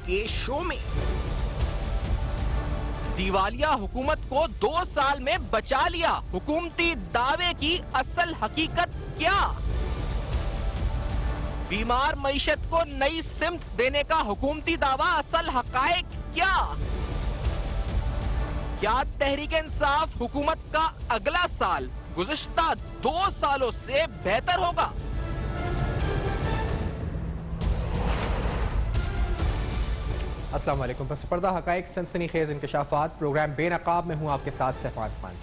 के शो में। दिवालिया हुकूमत को 2 साल में बचा लिया, हुकूमती दावे की असल हकीकत क्या? बीमार मईशत को नई सिमत देने का हुकूमती दावा, असल हकायक क्या? क्या तहरीक इंसाफ हुकूमत का अगला साल गुज़िश्ता 2 सालों से बेहतर होगा? अस्सलाम वालेकुम। पस पर्दा हकायक सनसनीखेज इंकशाफात प्रोग्राम बेनकाब में हूँ आपके साथ सैफान खान।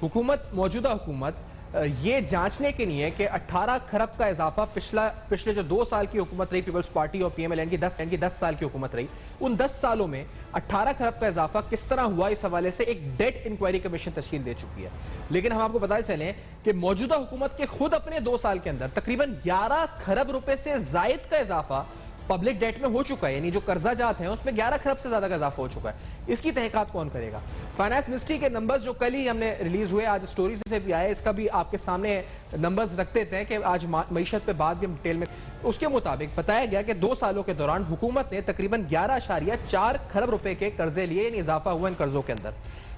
हुकूमत मौजूदा हुकूमत ये जांचने के लिए कि 18 खरब का इजाफा पिछले जो 2 साल की हुकूमत रही पीपल्स पार्टी और PMLN की 10 साल की हुकूमत रही, उन 10 सालों में 18 खरब का इजाफा किस तरह हुआ, इस हवाले से एक डेट इंक्वायरी कमीशन तश्कील दे चुकी है। लेकिन हम आपको बताते चलें कि मौजूदा हुकूमत के खुद अपने 2 साल के अंदर तकरीबन 11 खरब रुपए से जायद का इजाफा पब्लिक डेट में हो चुका है, यानी जो कर्जा जात हैं उसमें 11 खरब से ज्यादा का इजाफा हो चुका है। इसकी तहकीकात कौन करेगा? फाइनेंस मिनिस्ट्री के नंबर्स जो कल ही हमने रिलीज हुए, आज स्टोरी से भी आए, इसका भी आपके सामने नंबर्स रख देते हैं कि आज मईशत पे बाद भी हम डिटेल में। उसके मुताबिक बताया गया कि 2 सालों के दौरान हुकूमत ने तकरीबन 11.4 खरब रुपए के कर्जे लिए, यानी इजाफा हुआ इन कर्जों के अंदर।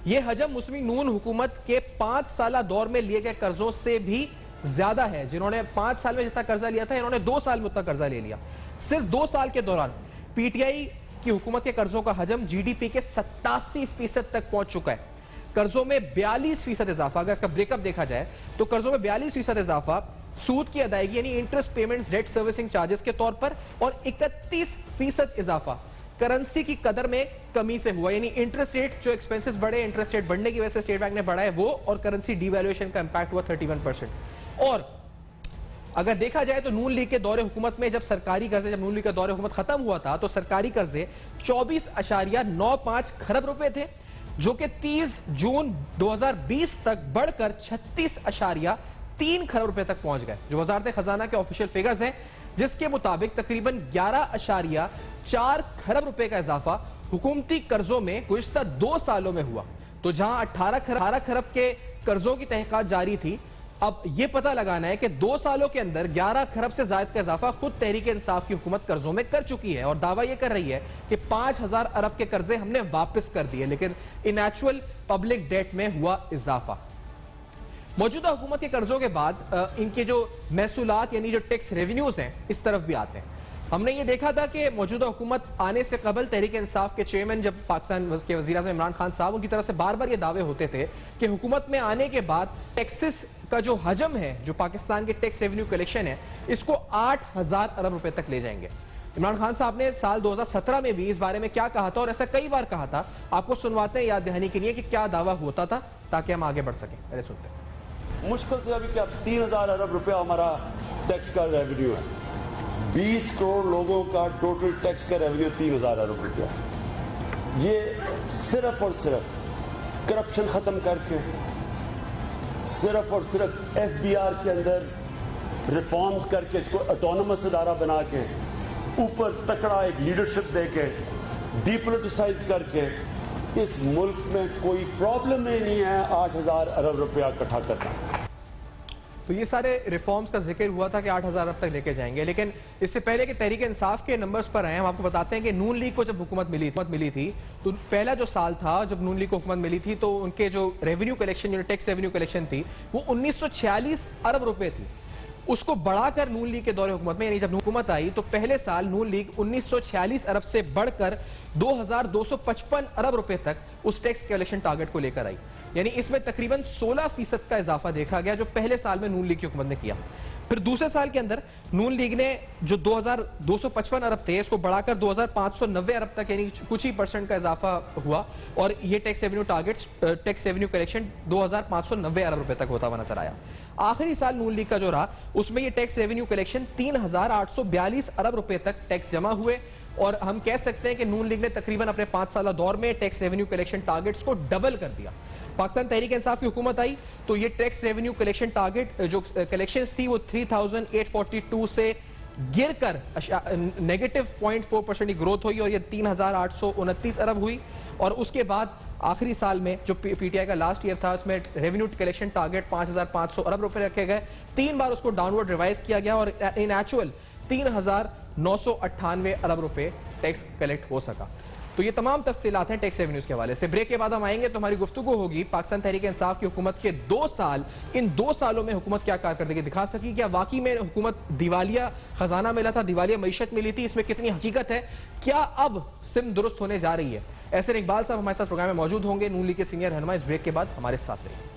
यह हजम मुस्लिम नून हुकूमत के 5 साल दौर में लिए गए कर्जों से भी ज्यादा है। जिन्होंने 5 साल में जितना कर्जा लिया था, इन्होंने 2 साल में उतना कर्जा ले लिया। सिर्फ 2 साल के दौरान PTI की हुकूमत के कर्जों का हजम GDP के 87% तक पहुंच चुका है। कर्जों में 42% इजाफा, अगर इसका ब्रेकअप देखा जाए तो कर्जों में 42% इजाफा सूद की अदायगी यानी interest payments, debt servicing charges के तौर पर, और 31% इजाफा करेंसी की कदर में कमी से हुआ, यानी इंटरेस्ट रेट जो एक्सपेंसेस बढ़े, इंटरेस्ट रेट बढ़ने की वजह से स्टेट बैंक ने बढ़ाया वो, और करेंसी डिवैल्यूएशन का इंपैक्ट हुआ 31%। और अगर देखा जाए तो नून लीग के दौरे हुकूमत में जब नून लीग का दौरे हुकूमत खत्म हुआ था तो सरकारी कर्जे 24.95 खरब रुपए थे, जो कि 30 जून 2020 तक बढ़कर 36.3 खरब रुपए तक पहुंच गए, जो वजारत खजाना के ऑफिशियल फिगर्स हैं, जिसके मुताबिक तकरीबन 11.4 खरब रुपए का इजाफा हुकूमती कर्जों में गुज़िश्ता 2 सालों में हुआ। तो जहां 18 खरब के कर्जों की तहकीकात जारी थी, अब यह पता लगाना है कि 2 सालों के अंदर 11 खरब से ज्यादा का इजाफा खुद तहरीक इंसाफ की हुकूमत कर्जों में कर चुकी है, और दावा यह कर रही है कि 5000 अरब के कर्जे हमने वापस कर दिए, लेकिन इन एक्चुअल पब्लिक डेट में हुआ इजाफा। मौजूदा हुकूमत के कर्जों के बाद इनके जो महसूलात यानी जो टैक्स रेवेन्यूज हैं इस तरफ भी आते हैं। हमने ये देखा था कि मौजूदा हुकूमत आने से कबल तहरीक इंसाफ के चेयरमैन जब पाकिस्तान के वज़ीर-ए-आज़म इमरान खान साहब, उनकी तरफ से बार बार ये दावे होते थे कि हुकूमत में आने के बाद टैक्सेस का जो हजम है, जो पाकिस्तान के टैक्स रेवेन्यू कलेक्शन है, इसको 8000 अरब रुपए तक ले जाएंगे। इमरान खान साहब ने साल 2017 में भी इस बारे में क्या कहा था, और ऐसा कई बार कहा था। आपको सुनवाते हैं याद दहानी के लिए कि क्या दावा होता था, ताकि हम आगे बढ़ सकें। अरे सुनते हैं। मुश्किल से अभी क्या 3000 अरब रुपया हमारा टैक्स का रेवेन्यू है। 20 करोड़ लोगों का टोटल टैक्स का रेवेन्यू 3000 अरब रुपया। ये सिर्फ और सिर्फ करप्शन खत्म करके, सिर्फ और सिर्फ FBR के अंदर रिफॉर्म्स करके, इसको ऑटोनमस इदारा बना के, ऊपर तकड़ा एक लीडरशिप देके, डीपोलिटिसाइज करके, इस मुल्क में कोई प्रॉब्लम ही नहीं है 8000 अरब रुपया इकट्ठा करना। तो ये सारे रिफॉर्म्स का जिक्र हुआ था कि 8000 अरब तक लेके जाएंगे, लेकिन इससे पहले कि तहरीक इंसाफ के नंबर्स पर आए, हम आपको बताते हैं कि नून लीग को जब हुकूमत मिली थी तो पहला जो साल था जब नून लीग को हुकूमत मिली थी, तो उनके जो रेवेन्यू कलेक्शन, जो टैक्स रेवेन्यू कलेक्शन थी, वो 1946 अरब रुपए थी। उसको बढ़ाकर नून लीग के दौरे हुकूमत में, यानी जब हुकूमत आई तो पहले साल नून लीग 1946 अरब से बढ़कर 2255 अरब रुपए तक उस टैक्स कलेक्शन टारगेट को लेकर आई, यानी इसमें तकरीबन 16% का इजाफा देखा गया जो पहले साल में नून लीग की हुकूमत ने किया। फिर दूसरे साल के अंदर नून लीग ने जो 2255 अरब थे इसको बढ़ाकर 2590 अरब तक, यानी कुछ ही % का इजाफा हुआ, और ये tax revenue targets, tax revenue collection 2590 अरब रुपए तक होता हुआ नजर आया। आखिरी साल नून लीग का जो रहा उसमें ये टैक्स रेवेन्यू कलेक्शन 3842 अरब रुपए तक टैक्स जमा हुए, और हम कह सकते हैं कि नून लीग ने तकरीबन अपने 5 साल दौर में टैक्स रेवेन्यू कलेक्शन टारगेट्स को डबल कर दिया। पाकिस्तान तहरीक इंसाफ की हुकूमत आई तो ये टैक्स रेवेन्यू कलेक्शन टारगेट जो कलेक्शंस थी वो 3842 से गिरकर नेगेटिव 0.4% की ग्रोथ हुई, और ये 3829 अरब हुई। और उसके बाद आखिरी साल में जो PTI का लास्ट ईयर था उसमें रेवेन्यू कलेक्शन टारगेट 5500 अरब रुपए रखे गए, 3 बार उसको डाउनवर्ड रिवाइज किया गया, और इन एक्चुअल 3998 अरब रुपए टैक्स कलेक्ट हो सका। तो ये तमाम तफसीलात हैं टैक्स रेवेन्यूज के हवाले से। ब्रेक के बाद हम आएंगे तो हमारी गुफ्तगू होगी पाकिस्तान तहरीक इंसाफ की हुकूमत के 2 साल, इन 2 सालों में हुकूमत क्या कारकर्दगी दिखा सकी, क्या वाकई में हुकूमत दिवालिया खजाना मिला था, दिवालिया मईशत मिली थी, इसमें कितनी हकीकत है, क्या अब सिम दुरुस्त होने जा रही है। ऐसे इकबाल साहब हमारे साथ प्रोग्राम में मौजूद होंगे, नून लीग के सीनियर रहनुमा। इस ब्रेक के बाद हमारे साथ रहिए।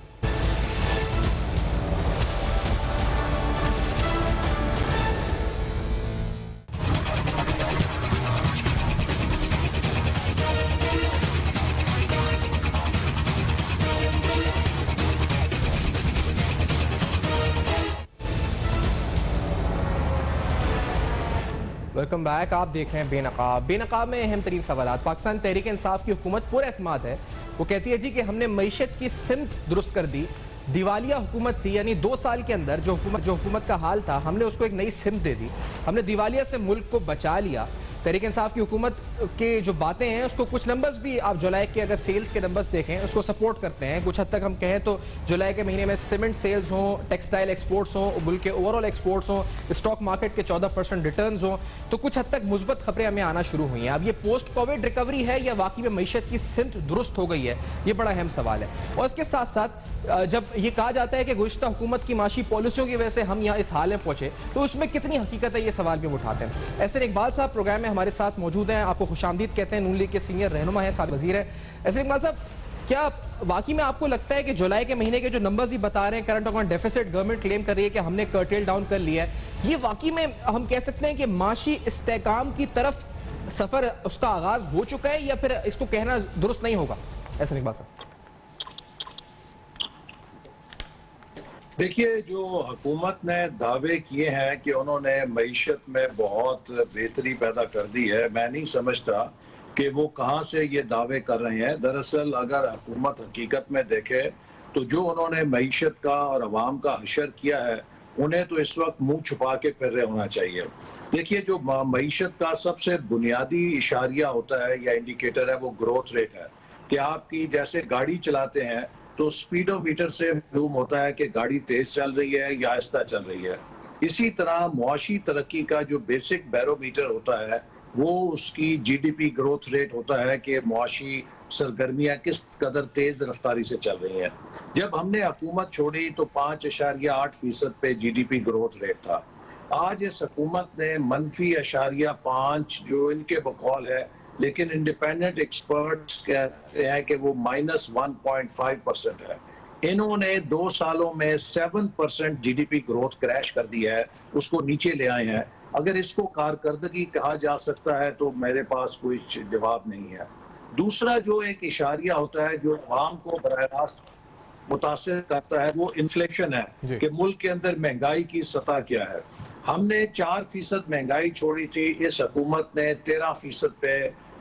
Welcome back. आप देख रहे हैं बेनकाब। बेनकाब में अहम तरीन सवालात। पाकिस्तान तहरीक इंसाफ की हुकूमत पूरा एतमाद है, वो कहती है जी कि हमने मईशत की सिमत दुरुस्त कर दी, दिवालिया हुकूमत थी, यानी 2 साल के अंदर जो हुकूमत का हाल था हमने उसको एक नई सिमत दे दी, हमने दिवालिया से मुल्क को बचा लिया। तहरीक इंसाफ की हुकूमत के जो बातें हैं उसको कुछ नंबर्स भी आप जुलाई के अगर सेल्स के नंबर्स देखें उसको सपोर्ट करते हैं। कुछ हद तक हम कहें तो जुलाई के महीने में सीमेंट सेल्स हों, टेक्सटाइल एक्सपोर्ट्स हों, मुल्क के ओवरऑल एक्सपोर्ट्स हों, स्टॉक मार्केट के 14% रिटर्न्स हों, तो कुछ हद तक मुस्बत खबरें हमें आना शुरू हुई हैं। अब ये पोस्ट कोविड रिकवरी है या वाकई में मईशत की सिमत दुरुस्त हो गई है, ये बड़ा अहम सवाल है। और इसके साथ साथ जब ये कहा जाता है कि गुज़िश्ता हुकूमत की माशी पॉलिसियों की वजह से हम यहाँ इस हाल में पहुंचे, तो उसमें कितनी हकीकत है, ये सवाल भी हम उठाते हैं। ऐसे इकबाल साहब प्रोग्राम में हमारे साथ मौजूद हैं, आपको खुशामदीद कहते हैं, नून लीग के सीनियर रहनुमा है, साथ वजीर है। ऐसे इकबाल साहब, क्या वाकई में आपको लगता है कि जुलाई के महीने के जो नंबर्स ही बता रहे हैं, current account deficit government claim कर रही है कि हमने कर्टेल डाउन कर लिया है, ये वाकई में हम कह सकते हैं कि माशी इस्तेकाम की तरफ सफर उसका आगाज हो चुका है, या फिर इसको कहना दुरुस्त नहीं होगा? ऐसे इकबाल साहब देखिए, जो हुकूमत ने दावे किए हैं कि उन्होंने मईशत में बहुत बेहतरी पैदा कर दी है, मैं नहीं समझता कि वो कहाँ से ये दावे कर रहे हैं। दरअसल अगर हुकूमत हकीकत में देखे तो जो उन्होंने मईशत का और अवाम का हशर किया है, उन्हें तो इस वक्त मुंह छुपा के फिर रहे होना चाहिए। देखिए, जो मईशत का सबसे बुनियादी इशारिया होता है या इंडिकेटर है, वो ग्रोथ रेट है कि आपकी जैसे गाड़ी चलाते हैं तो स्पीडोमीटर से मालूम होता है कि गाड़ी तेज चल रही है या आहिस्ता चल रही है। इसी तरह मुआशी तरक्की का जो बेसिक बैरोमीटर होता है वो उसकी जीडीपी ग्रोथ रेट होता है कि मुआशी सरगर्मियां किस कदर तेज रफ्तारी से चल रही हैं। जब हमने हुकूमत छोड़ी तो 5.8% पे जीडीपी ग्रोथ रेट था। आज इस हुकूमत ने -0.5 जो इनके बकौल है, लेकिन इंडिपेंडेंट एक्सपर्ट्स कहते हैं कि वो -1.5% है। इन्होंने 2 सालों में 7% जीडीपी ग्रोथ क्रैश कर दी है, उसको नीचे ले आए हैं। अगर इसको कारकर्दगी कहा जा सकता है तो मेरे पास कोई जवाब नहीं है। दूसरा जो एक इशारिया होता है जो आवाम को बराह रास्त मुतासिर करता है, वो इन्फ्लेशन है कि मुल्क के अंदर महंगाई की सतह क्या है। हमने 4% महंगाई छोड़ी थी, इस हुकूमत ने 13% पे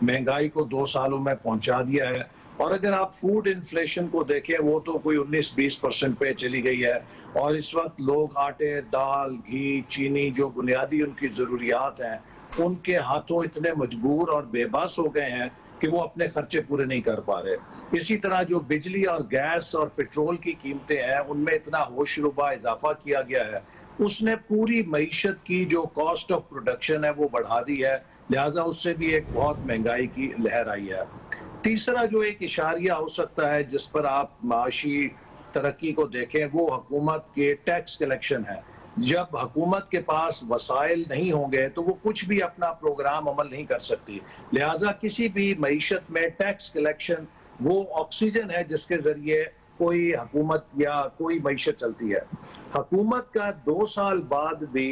महंगाई को 2 सालों में पहुंचा दिया है। और अगर आप फूड इन्फ्लेशन को देखें, वो तो कोई 19-20% पे चली गई है। और इस वक्त लोग आटे, दाल, घी, चीनी, जो बुनियादी उनकी ज़रूरियात हैं, उनके हाथों इतने मजबूर और बेबस हो गए हैं कि वो अपने खर्चे पूरे नहीं कर पा रहे। इसी तरह जो बिजली और गैस और पेट्रोल की कीमतें हैं, उनमें इतना होशरुबा इजाफा किया गया है, उसने पूरी मईशत की जो कॉस्ट ऑफ प्रोडक्शन है वो बढ़ा दी है। लिहाजा उससे भी एक बहुत महंगाई की लहर आई है। तीसरा जो एक इशारिया हो सकता है जिस पर आप माशी तरक्की को देखें, वो हुकूमत के टैक्स कलेक्शन है। जब हुकूमत के पास वसाइल नहीं होंगे तो वो कुछ भी अपना प्रोग्राम अमल नहीं कर सकती। लिहाजा किसी भी मईशत में टैक्स कलेक्शन वो ऑक्सीजन है जिसके जरिए कोई हुकूमत या कोई मईशत चलती है। हुकूमत का 2 साल बाद भी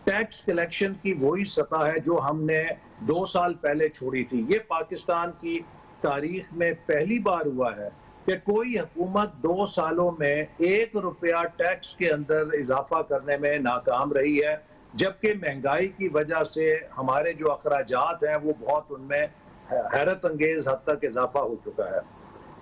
टैक्स कलेक्शन की वही सतह है जो हमने 2 साल पहले छोड़ी थी। ये पाकिस्तान की तारीख में पहली बार हुआ है कि कोई हुकूमत 2 सालों में 1 रुपया टैक्स के अंदर इजाफा करने में नाकाम रही है, जबकि महंगाई की वजह से हमारे जो अखराजात हैं वो बहुत उनमें हैरत अंगेज हद तक इजाफा हो चुका है।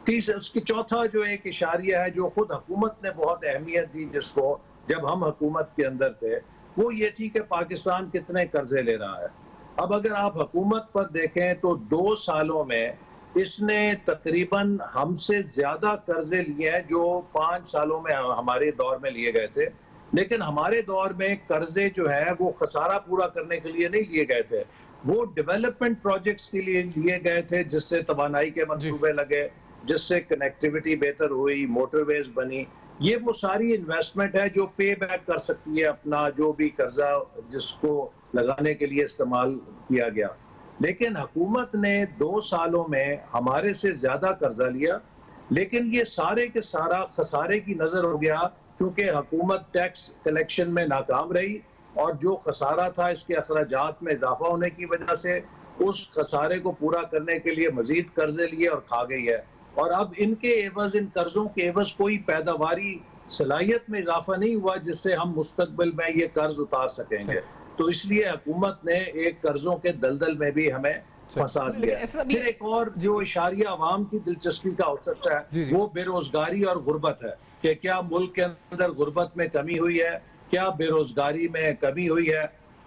उसकी चौथा जो एक इशारिया है जो खुद हुकूमत ने बहुत अहमियत दी जिसको, जब हम हुकूमत के अंदर थे, वो ये थी कि पाकिस्तान कितने कर्जे ले रहा है। अब अगर आप हुकूमत पर देखें तो 2 सालों में इसने तकरीबन हमसे ज्यादा कर्जे लिए हैं जो 5 सालों में हमारे दौर में लिए गए थे। लेकिन हमारे दौर में कर्जे जो है वो खसारा पूरा करने के लिए नहीं लिए गए थे, वो डेवलपमेंट प्रोजेक्ट्स के लिए लिए गए थे, जिससे तवानाई के मंसूबे लगे, जिससे कनेक्टिविटी बेहतर हुई, मोटरवेज बनी। ये वो सारी इन्वेस्टमेंट है जो पे बैक कर सकती है अपना जो भी कर्जा जिसको लगाने के लिए इस्तेमाल किया गया। लेकिन हुकूमत ने 2 सालों में हमारे से ज्यादा कर्जा लिया, लेकिन ये सारे के सारा खसारे की नजर हो गया, क्योंकि हुकूमत टैक्स कलेक्शन में नाकाम रही और जो खसारा था इसके अखराजात में इजाफा होने की वजह से उस खसारे को पूरा करने के लिए मजीद कर्जे लिए और खा गई है। और अब इनके एवज, इन कर्जों के एवज कोई पैदावारी सलाहियत में इजाफा नहीं हुआ जिससे हम मुस्तकबिल में ये कर्ज उतार सकेंगे। तो इसलिए हुकूमत ने एक कर्जों के दलदल में भी हमें फंसा दिया। फिर एक और जो इशारिया आवाम की दिलचस्पी का हो सकता है वो बेरोजगारी और गुर्बत है कि क्या मुल्क के अंदर गुर्बत में कमी हुई है, क्या बेरोजगारी में कमी हुई है,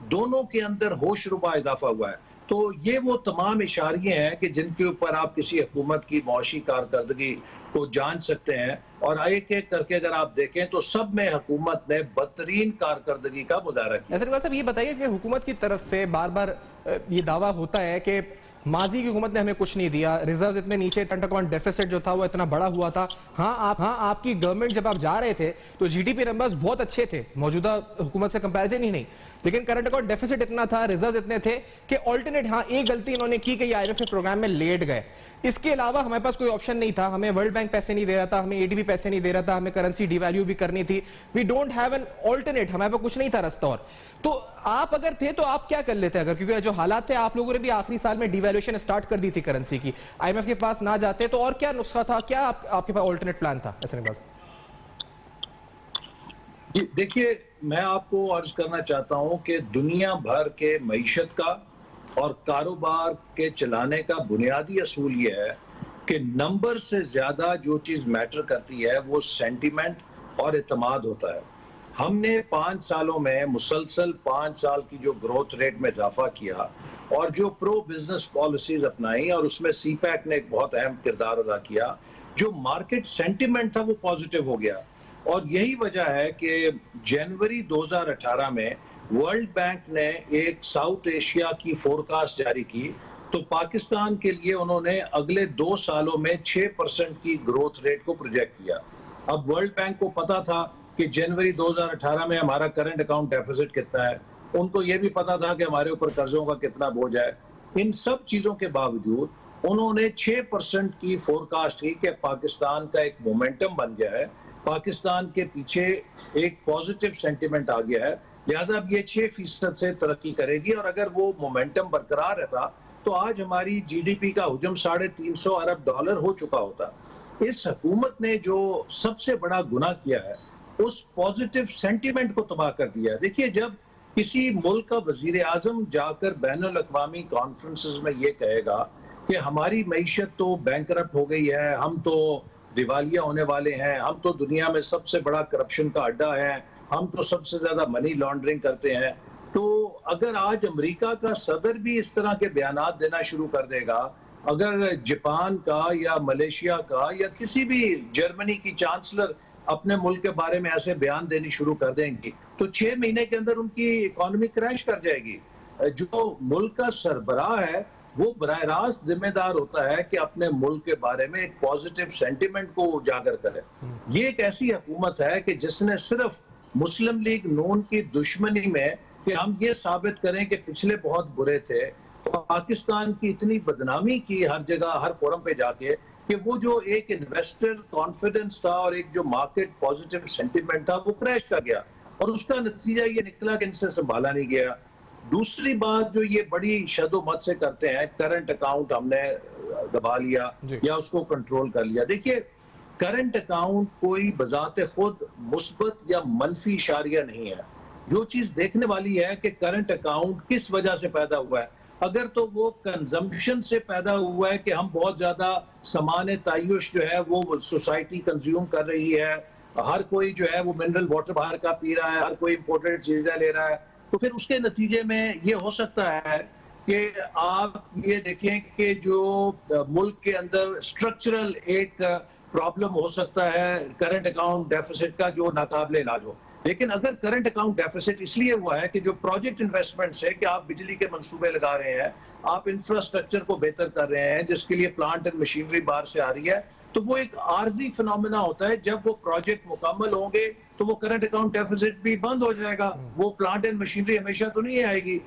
दोनों के अंदर होशरुबा इजाफा हुआ है। तो ये वो तमाम इशारे हैं कि जिनके ऊपर आप किसी हुकूमत की मौशी कारकर्दगी को जान सकते हैं, और एक एक करके अगर आप देखें तो सब में हुकूमत ने बदतरीन कारकर्दगी का मुजाहरा किया। इकबाल साहब, ये बताइए कि हुकूमत की तरफ से बार बार ये दावा होता है कि माजी की हुकूमत ने हमें कुछ नहीं दिया, रिजर्व इतने नीचे, करंट अकाउंट डेफिसिट जो था वो इतना बड़ा हुआ था। आपकी गवर्नमेंट जब आप जा रहे थे तो जीडीपी नंबर्स बहुत अच्छे थे, मौजूदा हुकूमत से कंपैरिजन ही नहीं, लेकिन करंट अकाउंट डेफिसिट इतना था, रिजर्व इतने थे कि ऑल्टरनेट, एक गलती इन्होंने की कि आईएमएफ के प्रोग्राम में लेट गए। इसके अलावा हमारे पास कोई ऑप्शन नहीं था, हमें वर्ल्ड बैंक पैसे नहीं दे रहा था, हमें एडीबी पैसे नहीं दे रहा था, हमें करेंसी डिवैल्यू भी करनी थी। We don't have an alternate, हमारे पास कुछ नहीं था रास्ता। और तो आप अगर थे तो आप क्या कर लेते अगर, क्योंकि जो हालात थे आप लोगों ने भी आखिरी साल में डिवैल्यूएशन स्टार्ट कर दी थी करेंसी की, आईएमएफ के पास ना जाते तो और क्या नुस्खा था, क्या आपके पास ऑल्टरनेट प्लान था? ऐसे नहीं। देखिए, मैं आपको अर्ज करना चाहता हूं कि दुनिया भर के मईशत का और कारोबार के चलाने का बुनियादी असूल यह है कि नंबर से ज्यादा जो चीज मैटर करती है वो सेंटीमेंट और एतमाद होता है। हमने 5 सालों में मुसलसल 5 साल की जो ग्रोथ रेट में इजाफा किया और जो प्रो बिजनेस पॉलिसीज अपनाई, और उसमें सीपैक ने एक बहुत अहम किरदार अदा किया, जो मार्केट सेंटीमेंट था वो पॉजिटिव हो गया। और यही वजह है कि जनवरी 2018 में वर्ल्ड बैंक ने एक साउथ एशिया की फोरकास्ट जारी की, तो पाकिस्तान के लिए उन्होंने अगले 2 सालों में 6% की ग्रोथ रेट को प्रोजेक्ट किया। अब वर्ल्ड बैंक को पता था कि जनवरी 2018 में हमारा करंट अकाउंट डेफिसिट कितना है, उनको ये भी पता था कि हमारे ऊपर कर्जों का कितना बोझ है। इन सब चीजों के बावजूद उन्होंने 6% की फोरकास्ट की कि पाकिस्तान का एक मोमेंटम बन गया है, पाकिस्तान के पीछे एक पॉजिटिव सेंटिमेंट आ गया है, लिहाजा अब ये 6% से तरक्की करेगी। और अगर वो मोमेंटम बरकरार रहता तो आज हमारी जीडीपी का हुजम $350 अरब हो चुका होता। इस हुकूमत ने जो सबसे बड़ा गुनाह किया है उस पॉजिटिव सेंटिमेंट को तबाह कर दिया है। देखिए, जब किसी मुल्क का वजीर आजम जाकर बैनुल अक़वामी कॉन्फ्रेंसेस में ये कहेगा कि हमारी मईशत तो बैंकरप्ट हो गई है, हम तो दिवालिया होने वाले हैं, हम तो दुनिया में सबसे बड़ा करप्शन का अड्डा है, हम तो सबसे ज्यादा मनी लॉन्ड्रिंग करते हैं, तो अगर आज अमेरिका का सदर भी इस तरह के बयानात देना शुरू कर देगा, अगर जापान का या मलेशिया का या किसी भी, जर्मनी की चांसलर अपने मुल्क के बारे में ऐसे बयान देनी शुरू कर देंगी, तो 6 महीने के अंदर उनकी इकोनॉमी क्रैश कर जाएगी। जो मुल्क का सरबराह है वो बराह रास्त जिम्मेदार होता है कि अपने मुल्क के बारे में एक पॉजिटिव सेंटिमेंट को उजागर करे। ये एक ऐसी हुकूमत है कि जिसने सिर्फ मुस्लिम लीग नून की दुश्मनी में कि हम ये साबित करें कि पिछले बहुत बुरे थे, पाकिस्तान की इतनी बदनामी की हर जगह, हर फोरम पे जाके, कि वो जो एक इन्वेस्टर कॉन्फिडेंस था और एक जो मार्केट पॉजिटिव सेंटिमेंट था वो क्रैश कर गया, और उसका नतीजा ये निकला कि इनसे संभाला नहीं गया। दूसरी बात जो ये बड़ी शदोमत से करते हैं, करंट अकाउंट हमने दबा लिया या उसको कंट्रोल कर लिया। देखिए, करंट अकाउंट कोई बजाते खुद मुस्बत या मनफी इशारिया नहीं है। जो चीज देखने वाली है कि करंट अकाउंट किस वजह से पैदा हुआ है। अगर तो वो कंजम्पशन से पैदा हुआ है कि हम बहुत ज्यादा सामान तायुश जो है वो सोसाइटी कंज्यूम कर रही है, हर कोई जो है वो मिनरल वाटर बाहर का पी रहा है, हर कोई इंपोर्टेड चीजें ले रहा है, तो फिर उसके नतीजे में ये हो सकता है कि आप ये देखें कि जो मुल्क के अंदर स्ट्रक्चरल एक प्रॉब्लम हो सकता है करंट अकाउंट डेफिसिट का, जो नाकाबिले इलाज हो। लेकिन अगर करंट अकाउंट डेफिसिट इसलिए हुआ है कि जो प्रोजेक्ट इन्वेस्टमेंट्स है कि आप बिजली के मंसूबे लगा रहे हैं, आप इंफ्रास्ट्रक्चर को बेहतर कर रहे हैं, जिसके लिए प्लांट एंड मशीनरी बाहर से आ रही है, तो वो एक आर्जी फिनोमेना होता है। जब वो प्रोजेक्ट मुकम्मल होंगे तो वो करंट अकाउंट डेफिसिट भी बंद हो जाएगा, वो प्लांट एंड मशीनरी हमेशा तो नहीं आएगी।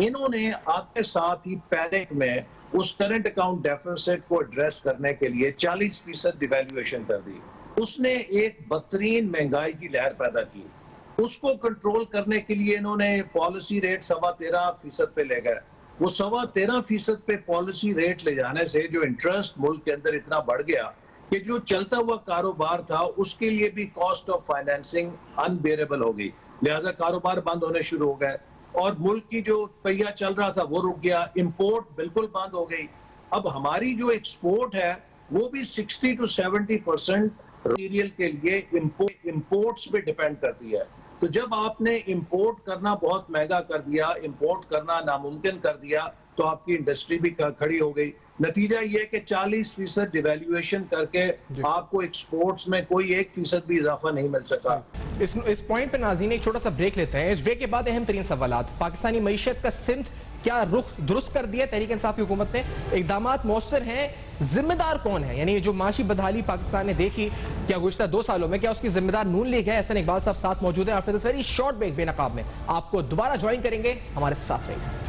इन्होंने आपके साथ ही पैनिक में उस करंट अकाउंट डेफिसिट को एड्रेस करने के लिए 40% डिवैल्यूएशन कर दी। उसने एक बदतरीन महंगाई की लहर पैदा की। उसको कंट्रोल करने के लिए इन्होंने पॉलिसी रेट 13.25% पे ले गए। वो 13.25% पे पॉलिसी रेट ले जाने से जो इंटरेस्ट मुल्क के अंदर इतना बढ़ गया कि जो चलता हुआ कारोबार था उसके लिए भी कॉस्ट ऑफ फाइनेंसिंग अनबेरेबल हो गई, लिहाजा कारोबार बंद होने शुरू हो गए और मुल्क की जो पहिया चल रहा था वो रुक गया, इंपोर्ट बिल्कुल बंद हो गई। अब हमारी जो एक्सपोर्ट है वो भी 60 to 70% मटीरियल के लिए इंपोर्ट्स पे डिपेंड करती है। तो जब आपने इंपोर्ट करना बहुत महंगा कर दिया, इंपोर्ट करना नामुमकिन कर दिया, तो आपकी इंडस्ट्री भी खड़ी हो गई। नतीजा ये कि 40% डिवैल्यूएशन करके आपको एक्सपोर्ट्स में कोई 1% भी इजाफा नहीं मिल सका। इस पॉइंट पे नाज़रीन एक छोटा सा ब्रेक लेते हैं। इस ब्रेक के बाद अहम तरीन सवालात, पाकिस्तानी मईशत का सिमत क्या रुख दुरुस्त कर दिया तहरीक इंसाफ की हुकूमत ने, इक़दामात मौसर हैं, जिम्मेदार कौन है, यानी जो माशी बदहाली पाकिस्तान ने देखी क्या गुज़श्ता 2 सालों में, क्या उसकी जिम्मेदार नून लीग है? एहसन इकबाल साहब साथ मौजूद है। After this very short break बेनकाब में आपको दोबारा ज्वाइन करेंगे, हमारे साथ रहिए।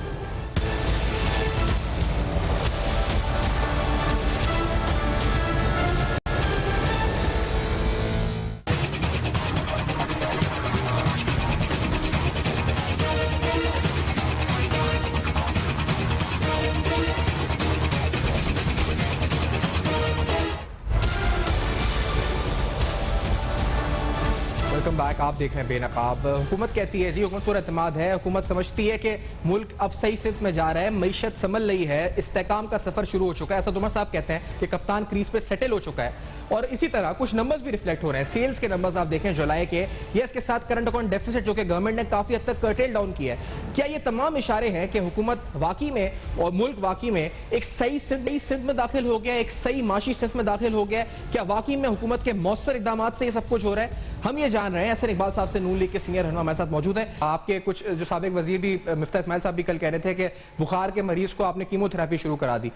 बैक, आप देख रहे हैं बेनकाब। हुकूमत कहती है जी, हुकूमत पर एतमाद है, हुकूमत समझती है कि मुल्क अब सही सिमत में जा रहा है, मईशत संभल रही है, इस्तेकाम का सफर शुरू हो चुका है। असद उमर साहब कहते हैं कि कप्तान क्रीज पे सेटल हो चुका है। और इसी तरह कुछ नंबर्स भी रिफ्लेक्ट हो रहे हैं। सेल्स के नंबर्स आप देखें जुलाई के, या इसके साथ करंट अकाउंट डेफिसिट जो कि गवर्नमेंट ने काफी हद तक कर्टेल डाउन किया है। क्या ये तमाम इशारे हैं कि हुकूमत वाकई में और मुल्क वाकई में एक सही सिमत में दाखिल हो गया, एक सही माशी सिमत में दाखिल हो गया? क्या वाकई में हुकूमत के मौसर इकदाम से ये सब कुछ हो रहा है? हम ये जान रहे हैं। एहसन इकबाल साहब से नून लीग के सीनियर रहनुमा हमारे साथ मौजूद है। आपके कुछ जो साबिक वजीर भी मिफ्ता इस्माइल साहब भी कल कह रहे थे कि बुखार के मरीज को आपने कीमोथेरेपी शुरू करा दी,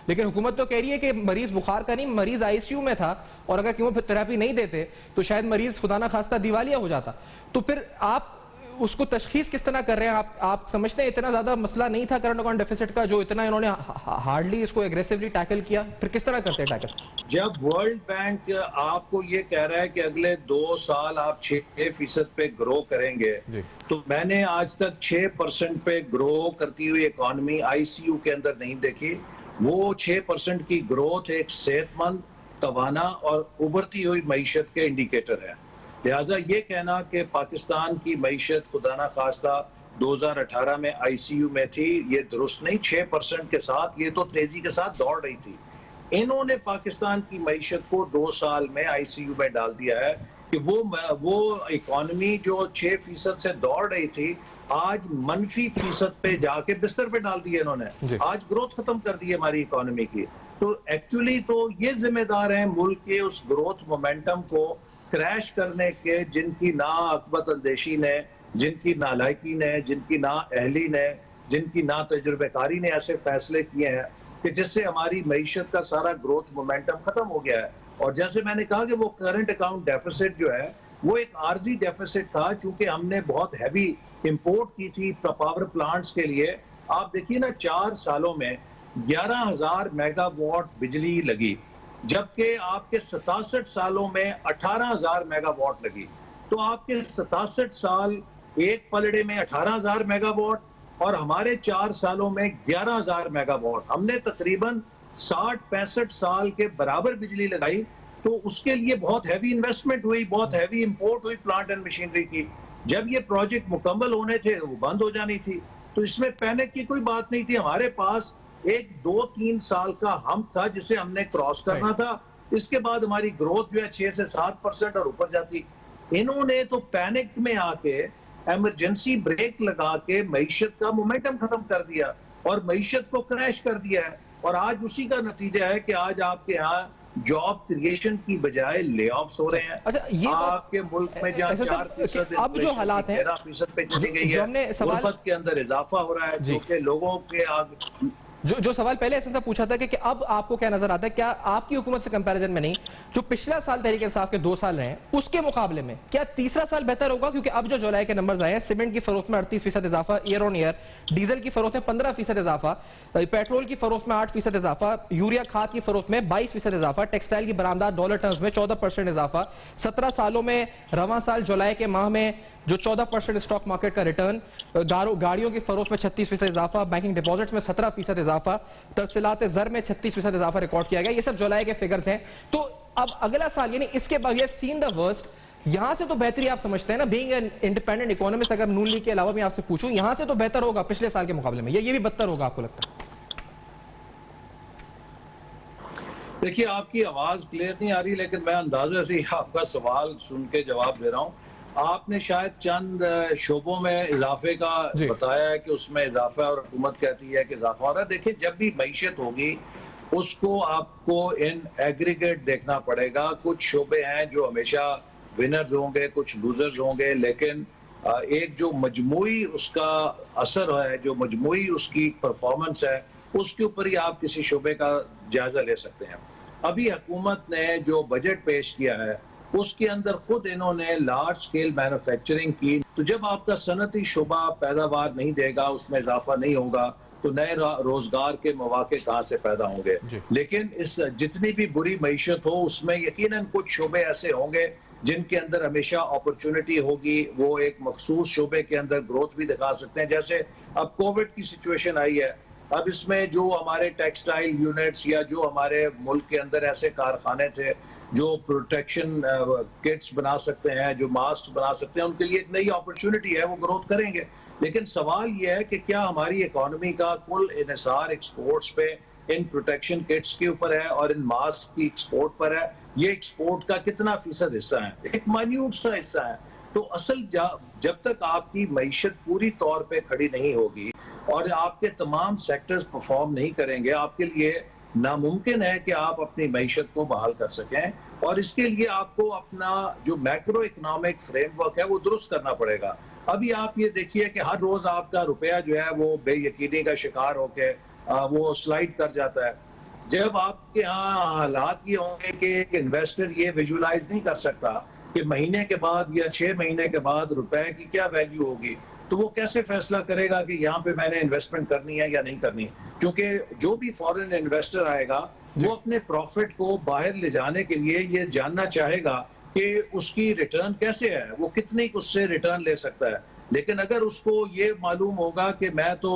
लेकिन हुकूमत तो कह रही है कि मरीज बुखार का नहीं, मरीज आईसीयू में था और अगर कीमोथेरेपी नहीं देते तो शायद मरीज खुदा ना खास्ता दिवालिया हो जाता। तो फिर आप उसको तशखीस किस तरह कर रहे हैं? आप समझते हैं इतना ज्यादा मसला नहीं था करंट अकाउंट डेफिसिट का जो इतना इन्होंने हार्डली इसको एग्रेसिवली टैकल किया? फिर किस तरह करते हैं टैकल? जब वर्ल्ड बैंक आपको ये कह रहा है कि अगले 2 साल आप 6% पे ग्रो करेंगे, तो मैंने आज तक 6% पे ग्रो करती हुई इकोनॉमी आईसीयू के अंदर नहीं देखी। वो 6% की ग्रोथ एक सेहतमंद, तवाना और उभरती हुई मईशत के इंडिकेटर है। लिहाजा ये कहना कि पाकिस्तान की मईशत खुदा ना खास्ता 2018 में आईसीयू में थी, ये दुरुस्त नहीं। 6% के साथ ये तो तेजी के साथ दौड़ रही थी। इन्होंने पाकिस्तान की मईशत को 2 साल में आईसीयू में डाल दिया है कि वो इकोनॉमी जो 6% से दौड़ रही थी आज -% पे जाके बिस्तर पे डाल दिया इन्होंने। आज ग्रोथ खत्म कर दी है हमारी इकोनॉमी की। तो एक्चुअली तो ये जिम्मेदार है मुल्क के उस ग्रोथ मोमेंटम को क्रैश करने के, जिनकी ना अकबत अंदेशी ने, जिनकी नालायकी ने, जिनकी ना अहली ने, जिनकी ना तजुर्बेकारी ने ऐसे फैसले किए हैं कि जिससे हमारी मईशत का सारा ग्रोथ मोमेंटम खत्म हो गया है। और जैसे मैंने कहा कि वो करंट अकाउंट डेफिसिट जो है वो एक आर्जी डेफिसिट था, चूंकि हमने बहुत हैवी इंपोर्ट की थी पावर प्लांट्स के लिए। आप देखिए ना, 4 सालों में 11,000 मेगावाट बिजली लगी, जबकि आपके 67 सालों में 18,000 मेगावाट लगी। तो आपके 67 साल एक पलड़े में 18,000 मेगावाट और हमारे 4 सालों में 11,000 मेगावाट। हमने तकरीबन 60-65 साल के बराबर बिजली लगाई। तो उसके लिए बहुत हैवी इन्वेस्टमेंट हुई, बहुत हैवी इंपोर्ट हुई प्लांट एंड मशीनरी की। जब ये प्रोजेक्ट मुकम्मल होने थे वो बंद हो जानी थी। तो इसमें पैनिक की कोई बात नहीं थी। हमारे पास एक 2-3 साल का हम था जिसे हमने क्रॉस करना था। इसके बाद हमारी ग्रोथ जो है 6 से 7% और ऊपर जाती। इन्होंने तो पैनिक में आके इमरजेंसी ब्रेक लगा के मईशत का मोमेंटम खत्म कर दिया और मईशत को क्रैश कर दिया है। और आज उसी का नतीजा है कि आज आपके यहाँ जॉब क्रिएशन की बजाय ले ऑफ्स हो रहे हैं। अच्छा, ये आपके मुल्क में जहाँ 4% अब जो हालात हैं 13% पे चली गई जो है, हमने सवाल गुर्बत के अंदर इजाफा हो रहा है, जो कि लोगों के आगे जो सवाल पहले ऐसा पूछा था कि अब आपको क्या नजर आता है, क्या आपकी हुकूमत से कंपैरिजन में नहीं, जो पिछला साल तहरीक इंसाफ के 2 साल रहे हैं उसके मुकाबले में क्या तीसरा साल बेहतर होगा? क्योंकि अब जो जुलाई के नंबर्स आए हैं, सीमेंट की फरोख्त में 38% इजाफा ईयर ऑन ईयर, डीजल की फरोख्त में 15% इजाफा, पेट्रोल की फरोख्त में 8% इजाफा, यूरिया खाद की फरोख्त में 22% इजाफा, टेक्सटाइल की बरामदात डॉलर टर्म्स में 14% इजाफा, 17 सालों में रवां साल जुलाई के माह में जो 14% स्टॉक मार्केट का रिटर्न, गाड़ियों की फरोख्त में 36% इजाफा, बैंकिंग डिपॉजिट्स में 17% इजाफा, तरसीलात ज़र में 36% इजाफा रिकॉर्ड किया गया। ये सब जुलाई के फिगर्स हैं। तो अब अगला साल यानी इसके बाद ये सीन द वर्स्ट, यहां से तो बेहतरी आप समझते हैं ना, बीइंग एन इंडिपेंडेंट इकोनॉमिस्ट, अगर नून लीग के अलावा भी आपसे पूछूं, यहां से तो बेहतर होगा पिछले साल के मुकाबले में, ये भी बदतर होगा आपको लगता है? देखिए, आपकी आवाज क्लियर नहीं आ रही, लेकिन मैं अंदाजे से आपका सवाल सुन के जवाब दे रहा हूं। आपने शायद चंद शोबों में इजाफे का बताया है कि उसमें इजाफा है और हुकूमत कहती है कि इजाफा हो रहा है। देखिए, जब भी मईशत होगी उसको आपको इन एग्रीगेट देखना पड़ेगा। कुछ शोबे हैं जो हमेशा विनर्स होंगे, कुछ लूजर्स होंगे, लेकिन एक जो मजमूई उसका असर है, जो मजमूई उसकी परफॉर्मेंस है, उसके ऊपर ही आप किसी शोबे का जायजा ले सकते हैं। अभी हुकूमत ने जो बजट पेश किया है उसके अंदर खुद इन्होंने लार्ज स्केल मैन्युफैक्चरिंग की। तो जब आपका सनती शोबा पैदावार नहीं देगा, उसमें इजाफा नहीं होगा, तो नए रोजगार के मौके कहाँ से पैदा होंगे। लेकिन इस जितनी भी बुरी मईशत हो उसमें यकीनन कुछ शोबे ऐसे होंगे जिनके अंदर हमेशा अपॉर्चुनिटी होगी, वो एक मखसूस शोबे के अंदर ग्रोथ भी दिखा सकते हैं। जैसे अब कोविड की सिचुएशन आई है, अब इसमें जो हमारे टेक्सटाइल यूनिट्स या जो हमारे मुल्क के अंदर ऐसे कारखाने थे जो प्रोटेक्शन किट्स बना सकते हैं, जो मास्क बना सकते हैं, उनके लिए एक नई अपॉर्चुनिटी है, वो ग्रोथ करेंगे। लेकिन सवाल यह है कि क्या हमारी इकोनॉमी का कुल इन्हिसार एक्सपोर्ट्स पे, इन प्रोटेक्शन किट्स के ऊपर है और इन मास्क की एक्सपोर्ट पर है? ये एक्सपोर्ट का कितना फीसद हिस्सा है? एक माइन्यूट सा हिस्सा है। तो असल जब तक आपकी मईशत पूरी तौर पे खड़ी नहीं होगी और आपके तमाम सेक्टर्स परफॉर्म नहीं करेंगे, आपके लिए नामुमकिन है कि आप अपनी मईशत को बहाल कर सकें। और इसके लिए आपको अपना जो मैक्रो इकोनॉमिक फ्रेमवर्क है वो दुरुस्त करना पड़ेगा। अभी आप ये देखिए कि हर रोज आपका रुपया जो है वो बेयकीनी का शिकार होके वो स्लाइड कर जाता है। जब आपके यहाँ हालात ये होंगे कि इन्वेस्टर ये विजुलाइज नहीं कर सकता कि महीने के बाद या 6 महीने के बाद रुपए की क्या वैल्यू होगी, तो वो कैसे फैसला करेगा कि यहाँ पे मैंने इन्वेस्टमेंट करनी है या नहीं करनी? क्योंकि जो भी फॉरेन इन्वेस्टर आएगा वो अपने प्रॉफिट को बाहर ले जाने के लिए ये जानना चाहेगा कि उसकी रिटर्न कैसे है, वो कितनी उससे रिटर्न ले सकता है। लेकिन अगर उसको ये मालूम होगा कि मैं तो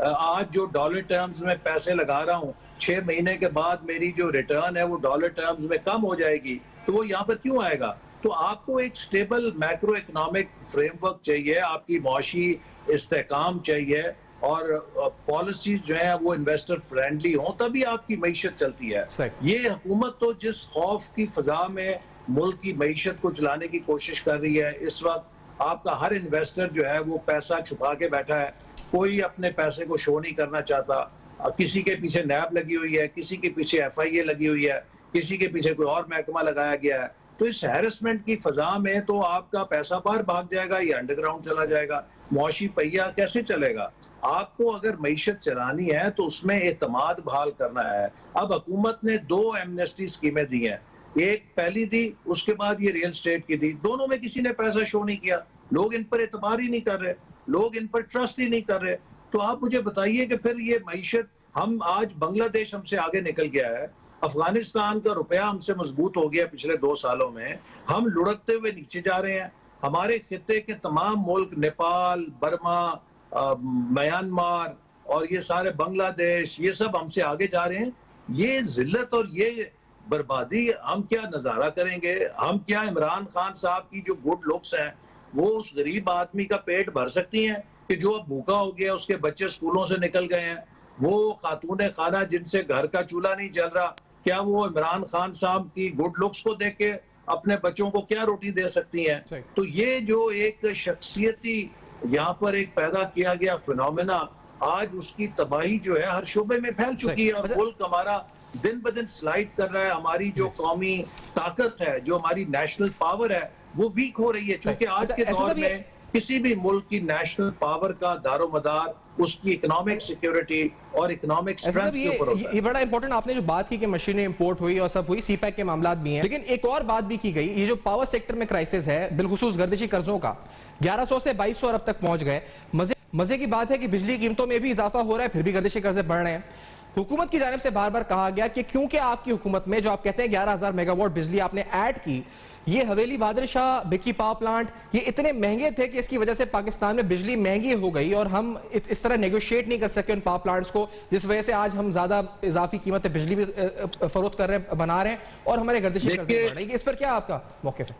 आज जो डॉलर टर्म्स में पैसे लगा रहा हूँ, 6 महीने के बाद मेरी जो रिटर्न है वो डॉलर टर्म्स में कम हो जाएगी, तो वो यहाँ पर क्यों आएगा? तो आपको एक स्टेबल मैक्रो इकोनॉमिक फ्रेमवर्क चाहिए, आपकी मुआशी इस्तेकाम चाहिए और पॉलिसीज जो है वो इन्वेस्टर फ्रेंडली हो, तभी आपकी मईशत चलती है। ये हुकूमत तो जिस खौफ की फजा में मुल्क की मईशत को चलाने की कोशिश कर रही है, इस वक्त आपका हर इन्वेस्टर जो है वो पैसा छुपा के बैठा है, कोई अपने पैसे को शो नहीं करना चाहता। किसी के पीछे नैब लगी हुई है, किसी के पीछे FIA लगी हुई है, किसी के पीछे कोई और महकमा लगाया गया है। तो इस हैरेसमेंट की फजा में तो आपका पैसा बाहर भाग जाएगा या अंडरग्राउंड चला जाएगा। मुआशी पहिया कैसे चलेगा? आपको अगर मईशत चलानी है तो उसमें एतमाद बहाल करना है। अब हुकूमत ने 2 एमनेस्टी स्कीमें दी हैं, एक पहली दी, उसके बाद ये रियल स्टेट की दी। दोनों में किसी ने पैसा शो नहीं किया, लोग इन पर एतबार ही नहीं कर रहे, लोग इन पर ट्रस्ट ही नहीं कर रहे। तो आप मुझे बताइए कि फिर ये मईशत, हम आज बांग्लादेश हमसे आगे निकल गया है, अफगानिस्तान का रुपया हमसे मजबूत हो गया पिछले 2 सालों में, हम लुढ़कते हुए नीचे जा रहे हैं। हमारे खित्ते के तमाम मुल्क, नेपाल, बर्मा, म्यांमार और ये सारे बांग्लादेश, ये सब हमसे आगे जा रहे हैं। ये जिल्लत और ये बर्बादी हम क्या नजारा करेंगे? हम क्या इमरान खान साहब की जो गुड लुक्स हैं वो उस गरीब आदमी का पेट भर सकती हैं कि जो अब भूखा हो गया, उसके बच्चे स्कूलों से निकल गए हैं? वो खातून खाना जिनसे घर का चूल्हा नहीं जल रहा, क्या वो इमरान खान साहब की गुड लुक्स को देख के अपने बच्चों को क्या रोटी दे सकती हैं? तो ये जो एक शख्सियती यहाँ पर एक पैदा किया गया फिनोमेना, आज उसकी तबाही जो है हर शोबे में फैल चुकी है और मुल्क हमारा दिन ब दिन स्लाइड कर रहा है। हमारी जो कौमी ताकत है, जो हमारी नेशनल पावर है, वो वीक हो रही है, क्योंकि आज के दौर में किसी भी मुल्क की नेशनल पावर का दारोमदार उसकी इकोनॉमिक सिक्योरिटी और इकोनॉमिक स्ट्रेंथ के ऊपर होता है। ये बड़ा इंपॉर्टेंट आपने जो बात की कि मशीनें इंपोर्ट हुई और सब हुई, सीपैक के मामलात भी हैं, लेकिन एक और बात भी की गई, ये जो पावर सेक्टर में क्राइसिस है, बिलखुसूस गर्दिशी कर्जों का 1100 से 2200 अरब तक पहुंच गए। मजे की बात है कि बिजली की कीमतों में भी इजाफा हो रहा है, फिर भी गर्दिशी कर्जे बढ़ रहे हैं। हुकूमत की जानिब से बार बार कहा गया कि क्योंकि आपकी हुकूमत में जो आप कहते हैं 11,000 मेगावाट बिजली आपने ऐड की, ये हवेली बहादुर शाह बिक्की पावर प्लांट ये इतने महंगे थे कि इसकी वजह से पाकिस्तान में बिजली महंगी हो गई और हम इस तरह नेगोशिएट नहीं कर सके उन पावर प्लांट्स को, जिस वजह से आज हम ज्यादा इजाफी कीमत बिजली भी फरोख्त कर रहे हैं, बना रहे हैं और हमारे गर्दिशी कर्जे बढ़ रही है। इस पर क्या आपका मौक़िफ़ है?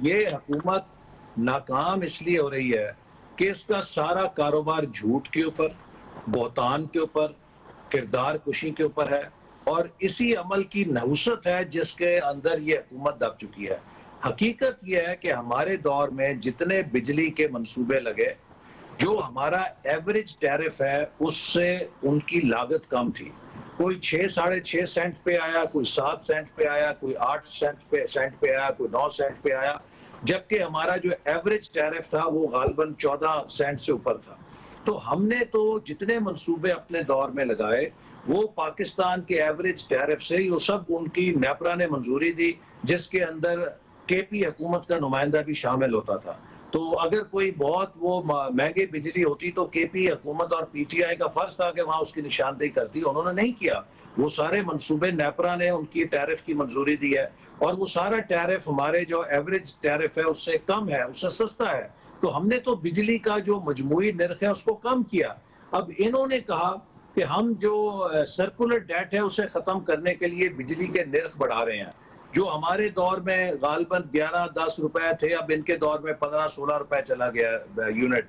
ये हुकूमत नाकाम इसलिए हो रही है कि इसका सारा कारोबार झूठ के ऊपर, बहतान के ऊपर, किरदार कुशी के ऊपर है और इसी अमल की नहुसत है जिसके अंदर ये हुकूमत दब चुकी है। हकीकत यह है कि हमारे दौर में जितने बिजली के मंसूबे लगे, जो हमारा एवरेज टैरिफ है उससे उनकी लागत कम थी। कोई 6 साढ़े 6 सेंट पे आया, कोई 7 सेंट पे आया, कोई 8 सेंट पे आया, कोई 9 सेंट पे आया, जबकि हमारा जो एवरेज टैरिफ था वो गालबन 14 सेंट से ऊपर था। तो हमने तो जितने मंसूबे अपने दौर में लगाए वो पाकिस्तान के एवरेज टैरिफ से ही, वो सब उनकी नेपरा ने मंजूरी दी, जिसके अंदर केपी हुकूमत का नुमाइंदा भी शामिल होता था। तो अगर कोई बहुत वो महंगी बिजली होती तो केपी हुकूमत और पीटीआई का फर्ज था कि वहां उसकी निशानदेही करती, उन्होंने नहीं किया। वो सारे मंसूबे नेपरा ने उनकी टैरिफ की मंजूरी दी है और वो सारा टैरिफ हमारे जो एवरेज टैरिफ है उससे कम है, उससे सस्ता है। तो हमने तो बिजली का जो मजमूई निर्ख है उसको कम किया। अब इन्होंने कहा कि हम जो सर्कुलर डेट है उसे खत्म करने के लिए बिजली के निर्ख बढ़ा रहे हैं, जो हमारे दौर में गालबन 11-10 रुपए थे, अब इनके दौर में 15-16 रुपए चला गया यूनिट।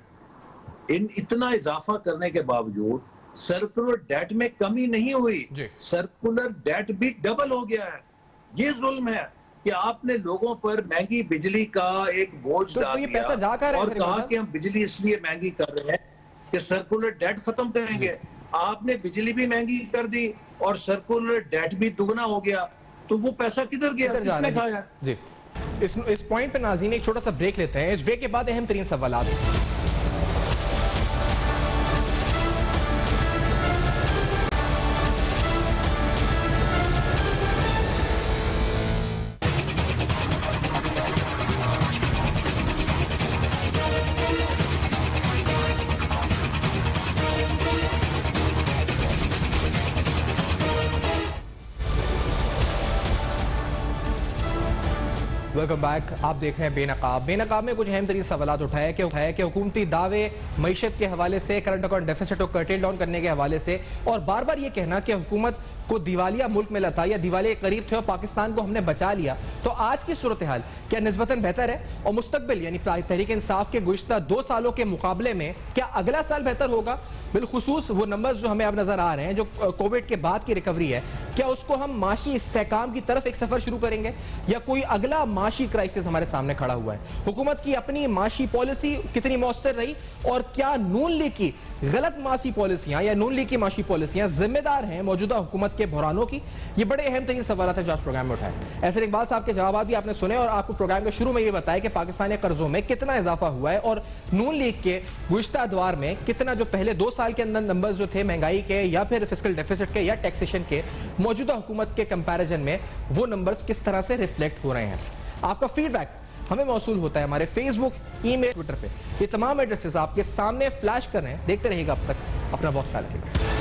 इतना इजाफा करने के बावजूद सर्कुलर डेट में कमी नहीं हुई, सर्कुलर डेट भी डबल हो गया है। ये जुल्म है कि आपने लोगों पर महंगी बिजली का एक बोझ डाल दिया और कहा कि हम बिजली इसलिए महंगी कर रहे हैं कि सर्कुलर डेट खत्म करेंगे। आपने बिजली भी महंगी कर दी और सर्कुलर डेट भी दुगना हो गया, तो वो पैसा किधर गया, किसने खाया? जी, इस पॉइंट पे नाज़रीन एक छोटा सा ब्रेक लेते हैं। इस ब्रेक के बाद अहम तरीन सवाल वेलकम बैक। आप देख रहे हैं बेनकाब में कुछ अहम तरीन सवाल उठाया कि हुकूमती दावे मईशत के हवाले से, करंट अकाउंट डेफिसिट को कर्टेल डाउन करने के हवाले से, और बार बार ये कहना कि हुकूमत को दिवालिया मुल्क मिला था या दिवालिया के करीब थे और पाकिस्तान को हमने बचा लिया। तो आज की सूरत हाल क्या निस्बतन बेहतर है और मुस्तकबिल यानी तहरीक इंसाफ के गुज़िश्ता 2 सालों के मुकाबले में क्या अगला साल बेहतर होगा? बिलखुसूस वो नंबर्स जो हमें अब नजर आ रहे हैं, जो कोविड के बाद की रिकवरी है, क्या उसको हम माशी इस्तेहकाम की तरफ एक सफर शुरू करेंगे या कोई अगला माशी क्राइसिस हमारे सामने खड़ा हुआ है? हुकूमत की अपनी माशी पॉलिसी कितनी मौसर रही और क्या नून लीग की गलत माशी पॉलिसियां या नून लीग की माशी पॉलिसियां जिम्मेदार हैं मौजूदा हुकूमत के बहरानों की? ये बड़े अहम तरीन सवाल थे जो आज प्रोग्राम में उठाए। ऐसे इकबाल साहब के जवाब भी आपने सुने और आपको प्रोग्राम के शुरू में ये बताया कि पाकिस्तानी कर्जों में कितना इजाफा हुआ है और नून लीग के गुज़िश्ता अदवार में कितना, जो पहले 2 साल के अंदर नंबर्स जो थे महंगाई के या फिर फिस्कल डेफिसिट के या टैक्सेशन के, मौजूदा हुकूमत के कंपैरिजन में वो नंबर्स किस तरह से रिफ्लेक्ट हो रहे हैं। आपका फीडबैक हमें मौसूल होता है हमारे फेसबुक, ईमेल, ट्विटर पे। ये तमाम एड्रेसेस आपके सामने फ्लैश कर रहे हैं। देखते रहिएगा अब तक। अपना बहुत ख्याल रखिएगा।